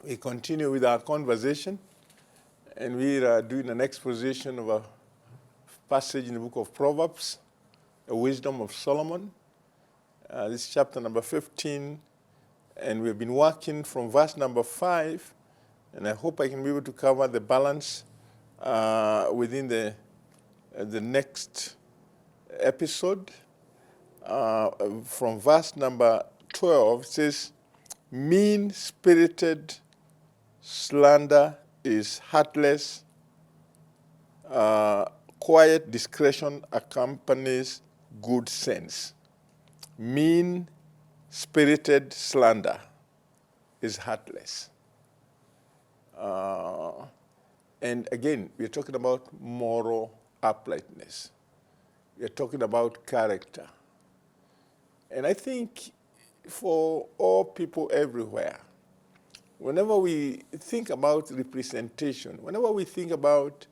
We continue with our conversation, and we are doing an exposition of a passage in the book of Proverbs, the wisdom of Solomon. This is chapter number 15, and we've been working from verse number 5, and I hope I can be able to cover the balance within the next episode. From verse number 12, it says, mean-spirited slander is heartless. Quiet discretion accompanies good sense. Mean-spirited slander is heartless. And again, we're talking about moral uprightness. We're talking about character. And I think for all people everywhere, whenever we think about representation, whenever we think about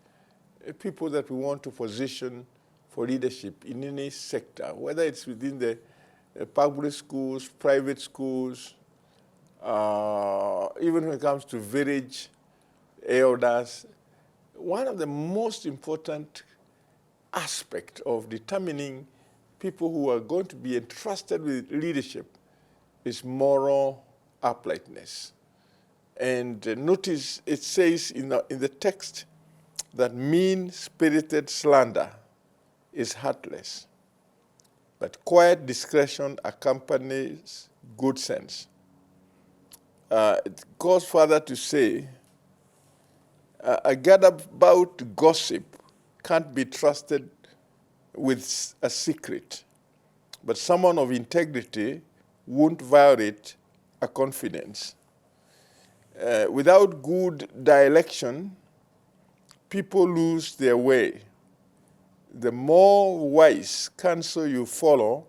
people that we want to position for leadership in any sector, whether it's within the public schools, private schools, even when it comes to village elders, one of the most important aspects of determining people who are going to be entrusted with leadership is moral uprightness. And notice it says in the text that mean-spirited slander is heartless, but quiet discretion accompanies good sense. It goes further to say, a gadabout gossip can't be trusted with a secret, but someone of integrity won't violate a confidence. Without good direction, people lose their way. The more wise counsel you follow,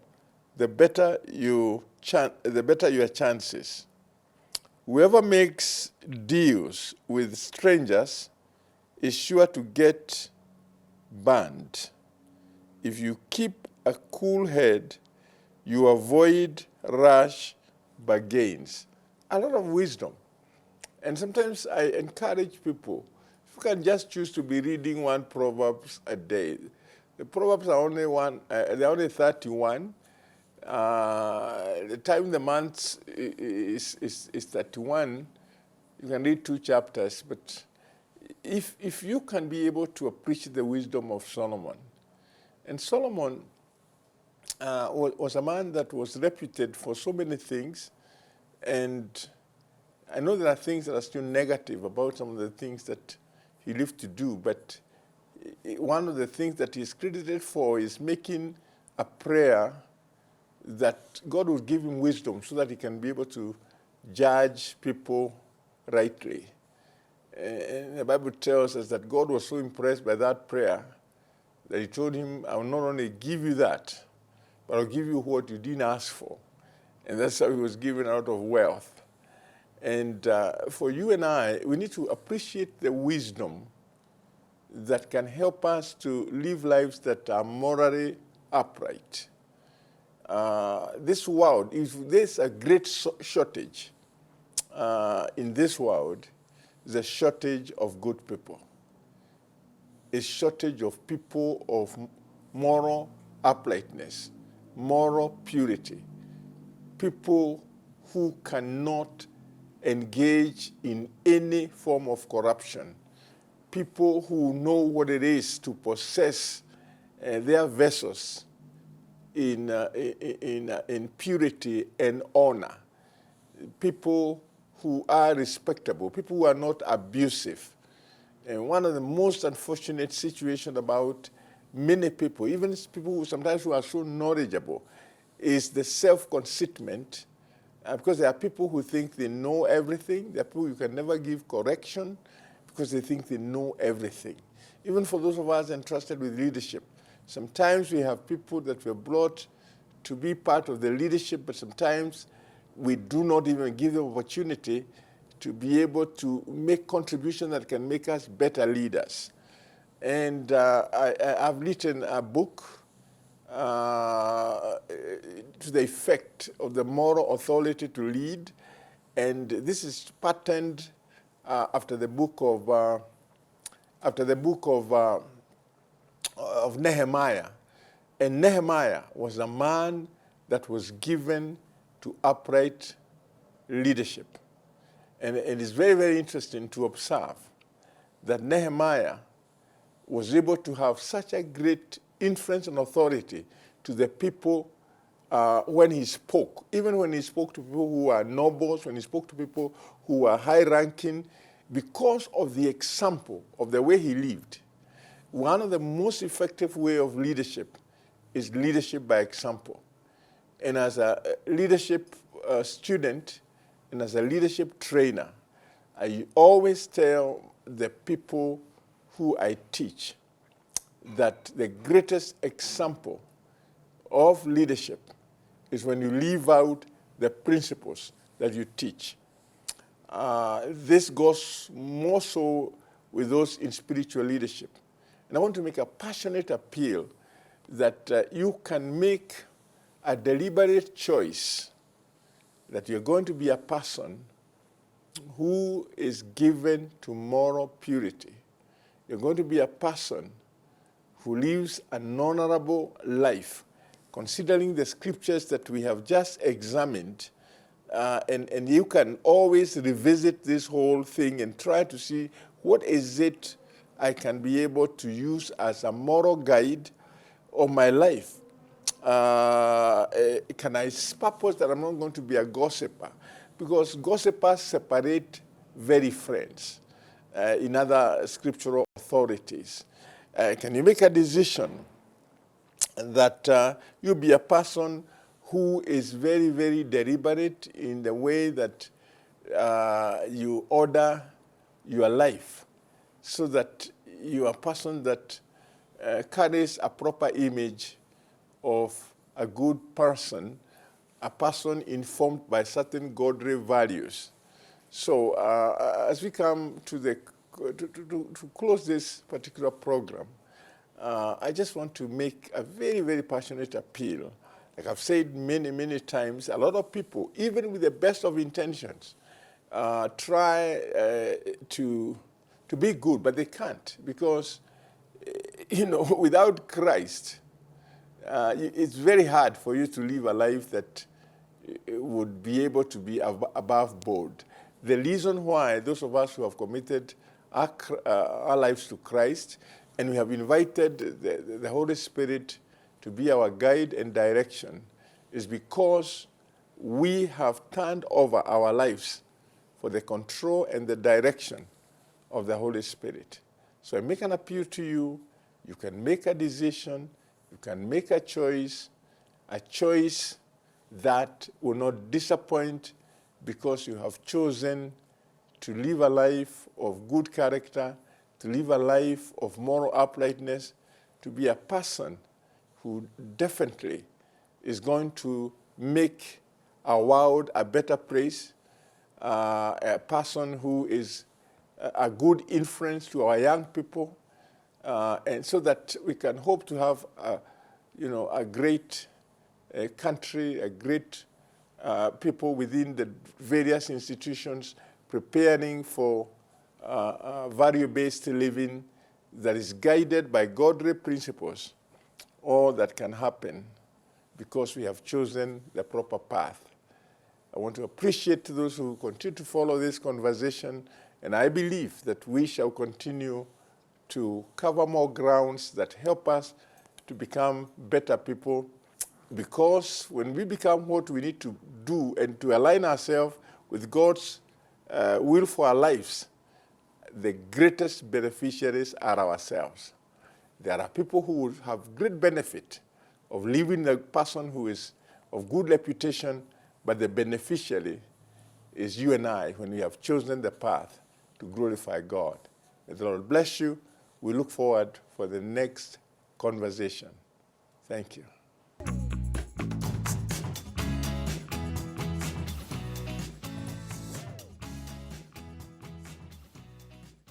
the better your chances. Whoever makes deals with strangers is sure to get burned. If you keep a cool head, you avoid rash bargains. A lot of wisdom. And sometimes I encourage people, if you can just choose to be reading one Proverbs a day. The Proverbs are only they're only 31. The time the month is 31, you can read 2 chapters. But if you can be able to appreciate the wisdom of Solomon, and Solomon was a man that was reputed for so many things, and I know there are things that are still negative about some of the things that he lived to do, but one of the things that he's credited for is making a prayer that God will give him wisdom so that he can be able to judge people rightly. And the Bible tells us that God was so impressed by that prayer that he told him, I will not only give you that, but I'll give you what you didn't ask for. And that's how he was given out of wealth. And for you and I, we need to appreciate the wisdom that can help us to live lives that are morally upright. This world, if there's a great shortage in this world, is a shortage of good people. A shortage of people of moral uprightness, moral purity, people who cannot engage in any form of corruption, people who know what it is to possess their vessels in purity and honor, people who are respectable, people who are not abusive. And one of the most unfortunate situations about many people, even people who sometimes who are so knowledgeable, is the self-conceitment. Because there are people who think they know everything. There are people who can never give correction because they think they know everything. Even for those of us entrusted with leadership, sometimes we have people that were brought to be part of the leadership, but sometimes we do not even give them opportunity to be able to make contributions that can make us better leaders. And I've written a book to the effect of the moral authority to lead. And this is patterned after the book of Nehemiah. And Nehemiah was a man that was given to upright leadership. And it is very, very interesting to observe that Nehemiah was able to have such a great influence and authority to the people when he spoke. Even when he spoke to people who are nobles, when he spoke to people who are high-ranking, because of the example of the way he lived. One of the most effective way of leadership is leadership by example. And as a leadership student and as a leadership trainer, I always tell the people who I teach that the greatest example of leadership is when you live out the principles that you teach. This goes more so with those in spiritual leadership. And I want to make a passionate appeal that you can make a deliberate choice that you're going to be a person who is given to moral purity. You're going to be a person who lives an honorable life, considering the scriptures that we have just examined. And you can always revisit this whole thing and try to see what is it I can be able to use as a moral guide of my life. Can I purpose that I'm not going to be a gossiper? Because gossipers separate very friends in other scriptural authorities. Can you make a decision that you be a person who is very, very deliberate in the way that you order your life, so that you are a person that carries a proper image of a good person, a person informed by certain godly values. So as we come to close this particular program, I just want to make a very, very passionate appeal. Like I've said many, many times, a lot of people, even with the best of intentions, try to be good, but they can't, because, without Christ, it's very hard for you to live a life that would be able to be above board. The reason why those of us who have committed our lives to Christ, and we have invited the Holy Spirit to be our guide and direction, is because we have turned over our lives for the control and the direction of the Holy Spirit. So I make an appeal to you. You can make a decision. You can make a choice that will not disappoint, because you have chosen to live a life of good character, to live a life of moral uprightness, to be a person who definitely is going to make our world a better place, a person who is a good influence to our young people, and so that we can hope to have a great country, a great people within the various institutions preparing for value-based living that is guided by godly principles. All that can happen because we have chosen the proper path. I want to appreciate those who continue to follow this conversation, and I believe that we shall continue to cover more grounds that help us to become better people, because when we become what we need to do and to align ourselves with God's will for our lives, the greatest beneficiaries are ourselves. There are people who will have great benefit of living a person who is of good reputation, but the beneficiary is you and I when we have chosen the path to glorify God. May the Lord bless you. We look forward for the next conversation. Thank you.